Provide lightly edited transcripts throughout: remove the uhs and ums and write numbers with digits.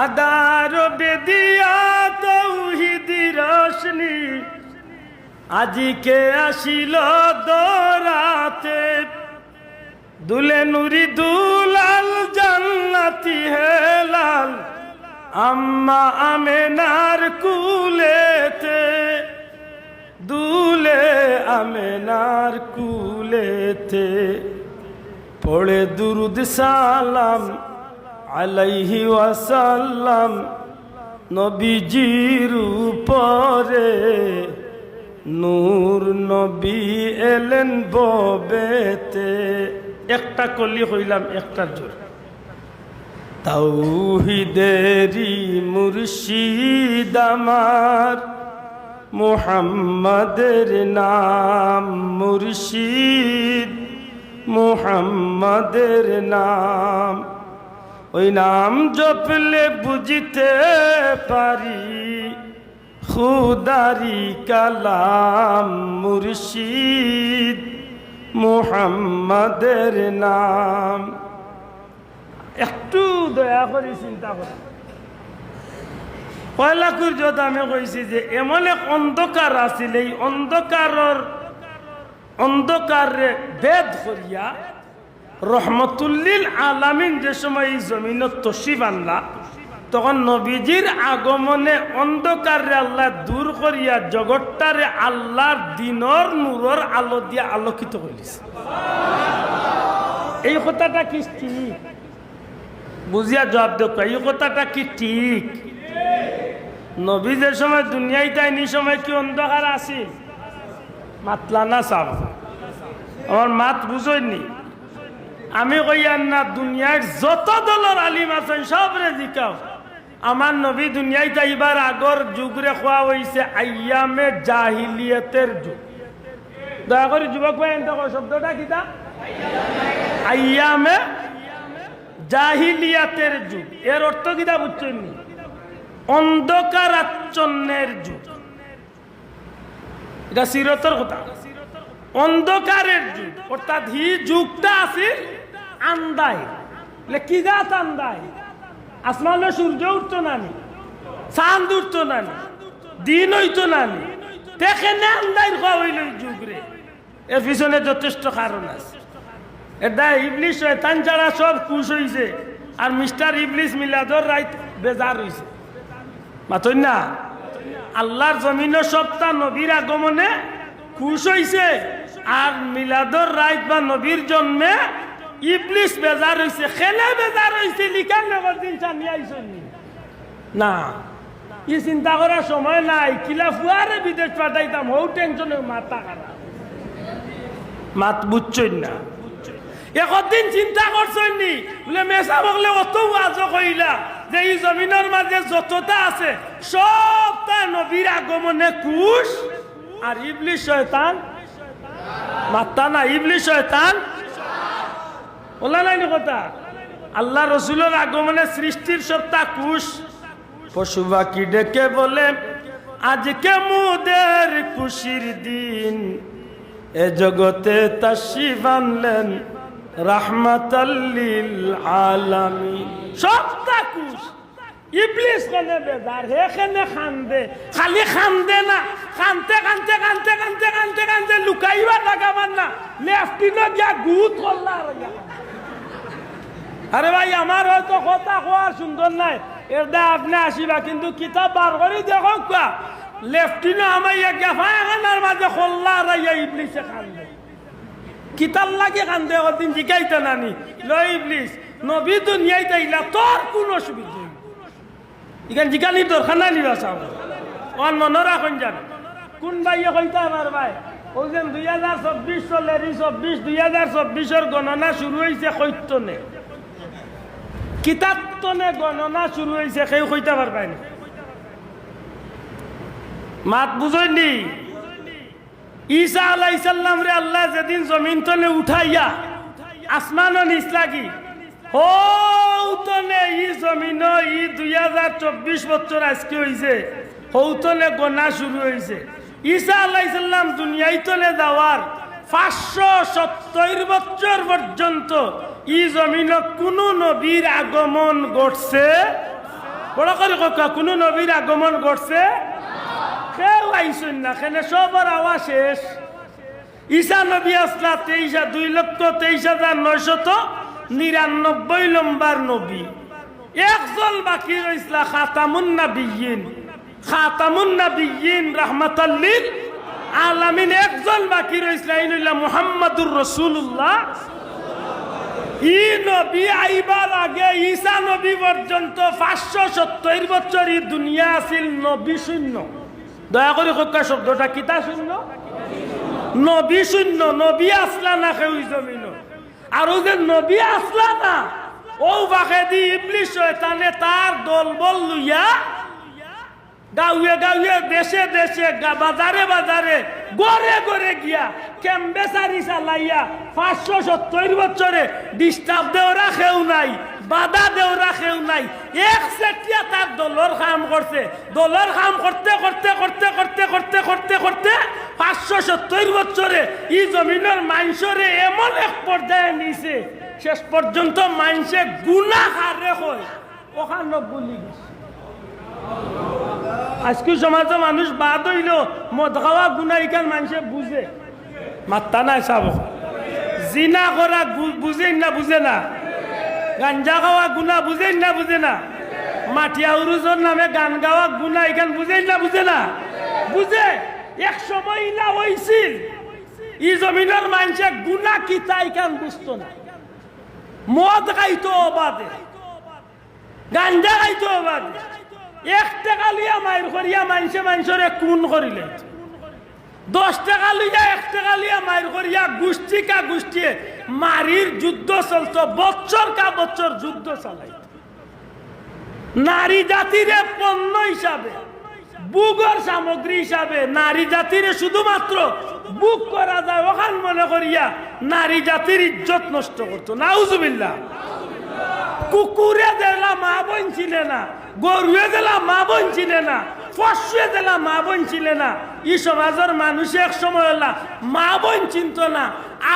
আদারো বেদিয়া তৌহিদি রোশনি আজিকে আসিল দরাতে দুলে নুরি দুলাল জান্নাতি হেলাল আম্মা আমেনার কুলেতে দুলে আমেনার কুলেতে পড়ে দুরুদ সালাম আলাইহি ওয়াসাল্লাম নবীজির উপরে নূর নবী এলেন ববেতে। একটা কলি হইলাম একটার জোর তাওহীদেরি মুর্শিদ আমার মুহাম্মাদের নাম মুর্শিদ মুহাম্মাদের নাম ওই নাম জপলে বুঝতে পারি খুদারি কালাম মুর্শিদ মুহাম্মাদের নাম। একটু দয়া করে চিন্তা করা পয়লা কুর্যত আমি কইছি যে এমন এক অন্ধকার আছিল এই অন্ধকারে বেদ করিয়া রহমতুল্লিল আলামিন যে সময় এই জমিনত তশরিফ আনলা তখন নবীজির আগমনে অন্ধকারে আল্লাহ দূর করিয়া জগৎটারে আল্লাহর দিনর নূরের আলো দিয়ে আলোকিত করিছে। এই কথাটা কি ঠিক? বুঝিয়া জবাব দেখ, এই কথাটা কি ঠিক? নবী যে সময় দুনিয়ায় তাইনি সময় কি অন্ধকার আছিল? মাতলা না চাও, আমার মাত বুঝইনি। আমি কইয়ার না দুনিয়ার যত দলের আলিম আছেন সবরে জিকাও আমার নবী দুনিয়ায় যাইবার আগর যুগরে খোয়া হয়েছে আইয়ামে জাহিলিয়াতের যুগ। দয়া করে যুবক ভাই এনতে শব্দটা কিতা? আইয়ামে জাহিলিয়াতের যুগ। এর অর্থ কিতা বুঝছেন? অন্ধকার আচ্ছন্নের যুগ। এটা সিরতর কথা। অন্ধকারের যুগ অর্থাৎ হি যুগটা আছে আন্দায়। কি গাছ আন্দায়? আসমানে সূর্য উঠতো না, চাঁদ উঠতো না, দিন হইতো না, দেখেন আন্দায় খাওয়া হইল যুগরে। এর পিছনে যথেষ্ট কারণ আছে। এটা ইবলিশ শয়তান ছাড়া সব খুশ হইছে আর মিস্টার ইবলিশ মিলাদর রাইত বেজার হইছে। মাতই না আল্লাহর জমিনে সপ্তাহ নবীর আগমনে খুশ হইছে আর মিলাদর রাইত বা নবীর জন্মে ইবলিশ বেজার হইছে। খেলে বেজার হইছে লিখার নগর দিন চানিয়ে আইসনি না, ই চিন্তা করার সময় নাই। কিলা ফুয়ারে বিদেশ পাঠাইতাম হৌ টেনশনে মাথা খারাপ। মাত বুঝছই না, একদিন চিন্তা করছনি বলে মেসা বকলে অত আজ কইলা যে এই জমিনের মাঝে যতটা আছে সবটা নবীর আগমনে খুশ আর ইবলিশ শয়তান মাত্তা না, ইবলিশ শয়তান ওলা নাই কথা। আল্লাহ রসুলের আগমনে সৃষ্টির সত্তা খুশ। পশু পাখি ডেকে বলে আজকে মুদের খুশির দিন, এ জগতে তাশরিফ আনলেন রাহমাতাল লিল আলামিন। সত্তা খুশ। ইবলিশ কেনে বেজার হেখানে খান্দে, খালি খান্দে না, কানতে কানতে কানতে কানতে কানতে কানতে লুকাইবার লাগাবার না, লেফটিনো গিয়া গুত করলা। আরে ভাই আমার হয়তো কথা কোয়ার সুন্দর নাই, এটা আপনি আসিবা কিন্তু কিতাব বার করে দেখো কোয়া লেফটিনো আমার গেফায়াখানার মাঝে খোল্লা রাইয়া ইবলিশে কান্দে। কিতাব লাগে কান্দে ওদিন জিকাইতে নানি ল ইবলিশ নবী দুনিয়ায় তাইলা তোর কোন অসুবিধা এখানে জিকানির দরকার নাই নিবা চাও অন মনে রাখুন জান কোন ভাইয়ে কইতা আমার ভাই ওই যে 2024 চলে 2024 গণনা শুরু হয়েছে কৈত্যনে কিতাবতনে গণনা শুরু হয়েছে কেউ কইতে পারবাই না। মাত বুঝইনি ঈসা আলাইহিস সালাম রে আল্লাহ যেদিন জমিন তলে উঠাইয়া আসমানও নিচ লাগি হৌতনে ই জমিন ই 2024 বছর আজকে হয়েছে হৌতনে গণনা শুরু হয়েছে। ঈসা আলাইহিস সালাম দুনিয়ায় তলে যাওয়ার 570 বছর পর্যন্ত ই জমিন কোন নবীর আগমন ঘটছে বড় করে কথা কোনো নবীর আগমন করছে কেউ আইসুন না কেন সবার আওয়াজ শেষ ঈসা নবী আসলা 2,23,999 নম্বর নবী একজন বাকি রইসলা খাতামুন নাবিয়্যিন রাহমাতাল লিল আলামিন একজন বাকি রইসলা ইনলা মুহাম্মাদুর রাসূলুল্লাহ ই নবী আইবার আগে ঈসা নবী পর্যন্ত 570 বছর এই দুনিয়া আছিল নবী শূন্য দয়া করে কক্কা শব্দটা কিতা শূন্য নবী শূন্য নবী আসলা না কেউ জমিন আর ও যে নবী আসলা না ও বাকেদি ইবলিস শয়তানে তার দলবল লইয়া গাঁয়ে গাঁয়ে দেশে দেশে বাজারে বাজারে গড়ে গড়ে গিয়া ক্যাম্বেসারি চালাইয়া 570 বছরে ডিস্টার্ব দেওরা কেউ নাই বাধা দেওরা কেউ নাই এক সেটিয়া তার দলর কাম করছে দলর কাম করতে করতে করতে করতে করতে করতে করতে 570 বছরে এই জমিনের মানুষরে এমন এক পর্যায়ে নিছে শেষ পর্যন্ত মানুষে গুনাহ হারে হয় ওখানে বলি গেছে আজকে সমাজে মানুষ বাদ হইল মদ খাওয়া গুনাহ ইকান মানুষে বুঝে মাত্তা নাই সাব জিনা করা বুঝে না বুঝে না গাঞ্জা খাওয়া গুনাহ বুঝে না বুঝে না মাটিয়া উরুজর নামে গান গাওয়া গুনাহ ইকান বুঝে না বুঝে না বুঝে এক সময় না হইছিল ই জমিনের মানুষে গুনাহ কি তাই কান বুঝতো না মদ খাইতো বাদে গাঞ্জা খাইতো বাদে 1 টাকা লিয়া মাইর করিয়া মানুষরে খুন করিলে 10 টাকা লিয়া 1 টাকা লিয়া মাইর করিয়া গোষ্ঠী কা গোষ্ঠী মারির যুদ্ধ চলতো বছর কা বছর যুদ্ধ চালাই নারী জাতির পণ্য হিসাবে বুগর সামগ্রী হিসাবে নারী জাতির শুধুমাত্র বুক করা যায় ওখান মনে করিয়া নারী জাতির ইজ্জত নষ্ট করতো নাউজুবিল্লাহ কুকুরে দিলা মা বোন ছিলে না গরুয়ে দিলা মা বোন ছিলে না পশুয়ে দিলা মা বোন ছিলে না এই সমাজের মানুষ এক সময় হলা মা বোন চিনত না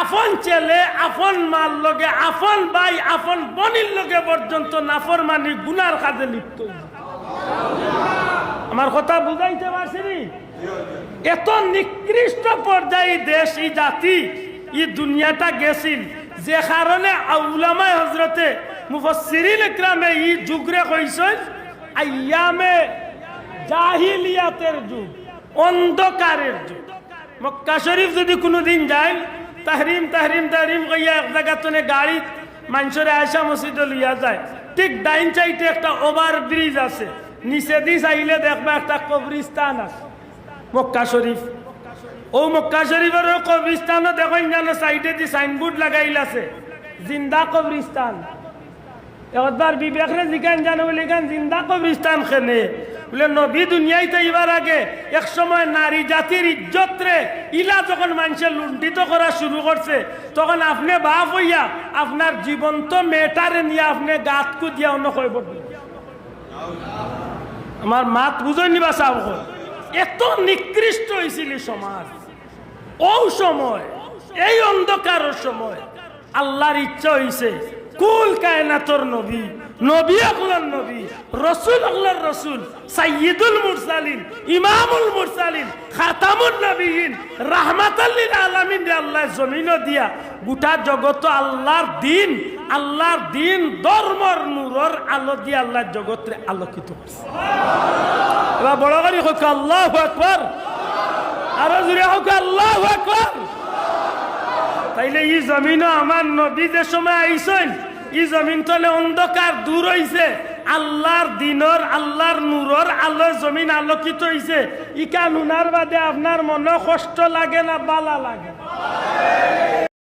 আপন ছেলে আপন মার লগে আপন ভাই আপন বোনের লগে পর্যন্ত নাফরমানি গুনার কাজে লিপ্ত আমার কথা বুঝাইতে পারছি এত নিকৃষ্ট পর্যায়ে দেশ এই জাতি এই দুনিয়াটা গেছিল যে কারণে উলামায়ে হযরতে মুফাসসিরিন ইকরামে এই যুগরে কইছেন আইয়ামে জাহিলিয়াতের যুগ অন্ধকারের যুগ মক্কা শরীফ যদি কোনোদিন যায় তাহরিম তাহরিম তাহরিম কইয়া এক জায়গাতনে গাড়ি মানুষরে আয়সা মসজিদে লইয়া যায় ঠিক ডাইন সাইডে একটা ওভার ব্রিজ আছে নিচে দি চাইলে দেখবা একটা কবরস্থান আছে মক্কা শরীফ ও মক্কা শরীফের কবরস্থানও দেখেন জানো সাইডে দি সাইনবোর্ড লাগাইল আছে জিন্দা কবরস্থান একবার বিবেকরে জিজ্ঞান জানো বলে গান জিন্দা কবরস্থান খেনে বলে নবী দুনিয়াইতে এবার আগে এক সময় নারী জাতির ইজ্জত রে ইলা যখন মানুষের লুণ্ঠিত করা শুরু করছে তখন আপনি বাপ হইয়া আপনার জীবন্ত মেয়েটারে নিয়ে আপনি গাতকু দিয়া অন্য কই পড়বেন আমার মাত বুঝই নিবা চাও এত নিকৃষ্ট হয়েছিল সমাজ ও সময় এই অন্ধকারের সময় আল্লাহর ইচ্ছা হইছে কুল কায়নাতর নবী নবী আকুলার নবী রসুল আল্লাহর রসুল সাইয়্যিদুল মুরসালিন ইমামুল মুরসালিন খাতামুন নবিয়িন রাহমাতাল লিল আলামিন আল্লাহ জমিন দিয়া গোটা জগত আল্লাহর দিন ধর্মর নূরের আলো দিয়ে আল্লাহ জগৎরে আলোকিত করছে এবার বড় করে হোক আল্লাহু আকবার আর জোরে হোক আল্লাহু আকবার তাইলে এই জমিন আমার নবী যে সময় আইছেন এই জমিন তলে অন্ধকার দূর হইছে আল্লাহর দিনের আল্লাহর নূরের আলো জমিন আলোকিত হইছে ইকা নুনার বাদে আপনার মনে কষ্ট লাগে না বালা লাগে